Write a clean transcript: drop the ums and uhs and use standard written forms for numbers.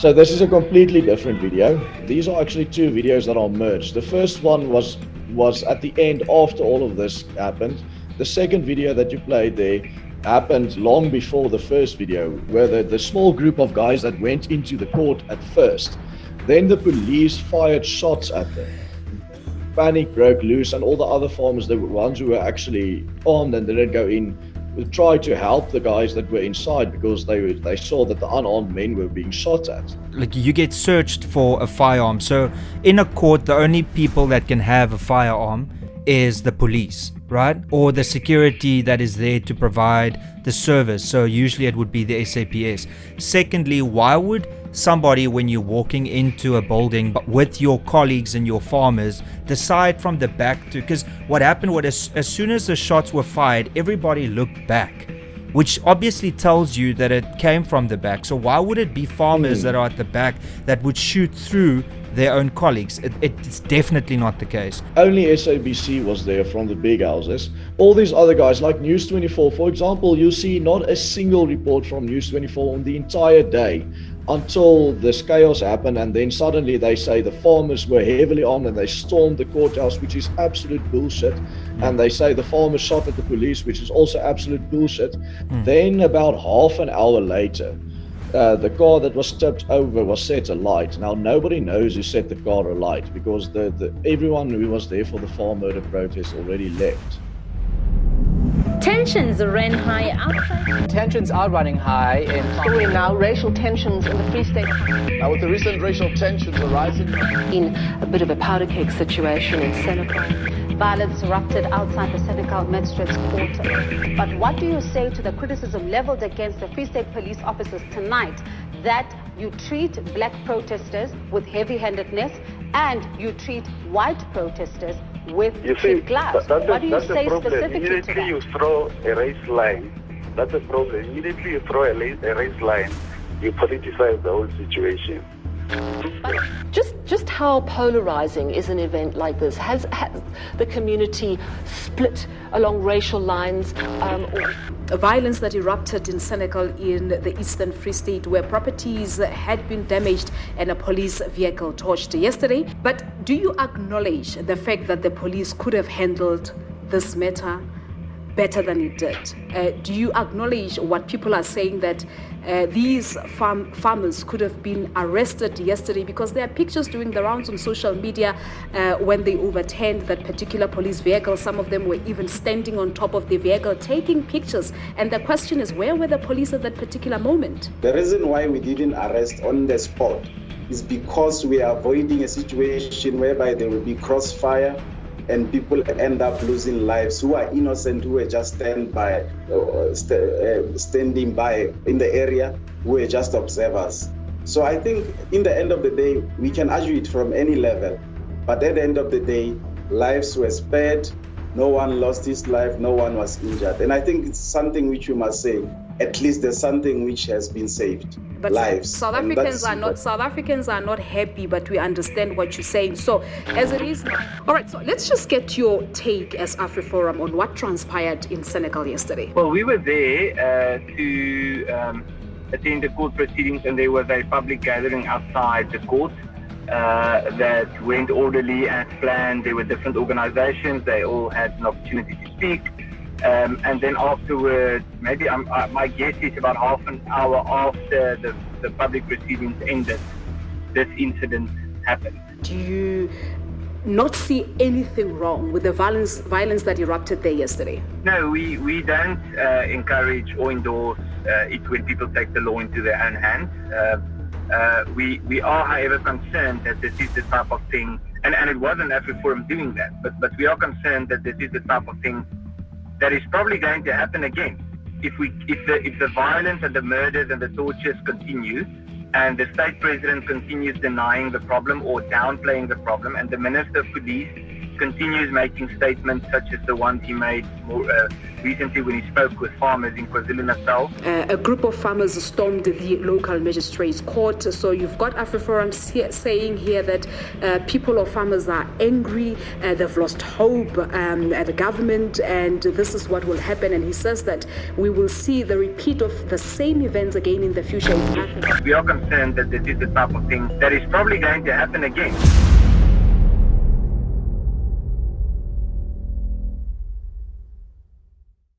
So this is a completely different video. These are actually two videos that are merged. The first one was at the end after all of this happened. The second video that you played there happened long before the first video, where the small group of guys that went into the court at first, then the police fired shots at them. Panic broke loose, and all the other farmers, the ones who were actually armed and didn't go in, tried to help the guys that were inside because they saw that the unarmed men were being shot at. Like, you get searched for a firearm. So in a court, the only people that can have a firearm is the police, right? Or the security that is there to provide the service. So usually it would be the SAPS. Secondly, why would somebody, when you're walking into a building with your colleagues and your farmers, decide from the back to, because what happened was as soon as the shots were fired, everybody looked back, which obviously tells you that it came from the back. So why would it be farmers that are at the back that would shoot through their own colleagues? It's definitely not the case. Only SABC was there from the big houses. All these other guys, like News 24, for example, you see not a single report from News 24 on the entire day until this chaos happened, and then suddenly they say the farmers were heavily armed and they stormed the courthouse, which is absolute bullshit. And they say the farmers shot at the police, which is also absolute bullshit. Then about half an hour later, the car that was tipped over was set alight. Now nobody knows who set the car alight because everyone who was there for the farm murder protest already left. Tensions ran high outside. Tensions are running high in now racial tensions in the Free State. Now with the recent racial tensions arising, In a bit of a powder keg situation in Senekal. Violence erupted outside the Senekal Magistrates Court. But what do you say to the criticism leveled against the Free State police officers tonight that you treat black protesters with heavy-handedness and you treat white protesters with kid gloves? What do you say specifically to Immediately that? you throw a race line. That's a problem. Immediately you throw a race line, you politicize the whole situation. Just how polarizing is an event like this? Has the community split along racial lines? Violence that erupted in Senekal in the Eastern Free State, where properties had been damaged and a police vehicle torched yesterday. But do you acknowledge the fact that the police could have handled this matter better than it did? Do you acknowledge what people are saying, that these farmers could have been arrested yesterday? Because there are pictures doing the rounds on social media when they overturned that particular police vehicle. Some of them were even standing on top of the vehicle taking pictures. And the question is, where were the police at that particular moment? The reason why we didn't arrest on the spot is because we are avoiding a situation whereby there will be crossfire and people end up losing lives who are innocent, who are just standing by in the area, who are just observers. So I think in the end of the day, we can argue it from any level, but at the end of the day, lives were spared, no one lost his life, no one was injured. And I think it's something which we must say, at least there's something which has been saved. But lives. South Africans are not happy, but we understand what you're saying. So as it is now, all right, so let's just get your take as AfriForum on what transpired in Senekal yesterday. Well, we were there to attend the court proceedings, and there was a public gathering outside the court that went orderly as planned. There were different organizations, they all had an opportunity to speak. And then afterwards, maybe my guess is about half an hour after the public proceedings ended, this incident happened. Do you not see anything wrong with the violence that erupted there yesterday? No, we don't encourage or endorse it when people take the law into their own hands. We are, however, concerned that this is the type of thing, and it wasn't AfriForum doing that, but we are concerned that this is the type of thing that is probably going to happen again. If the violence and the murders and the tortures continue, and the state president continues denying the problem or downplaying the problem, and the minister of police continues making statements such as the ones he made more recently when he spoke with farmers in KwaZulu-Natal. A group of farmers stormed the local magistrate's court. So you've got AfriForum saying here that people or farmers are angry, they've lost hope at the government, and this is what will happen. And he says that we will see the repeat of the same events again in the future in Africa. We are concerned that this is the type of thing that is probably going to happen again.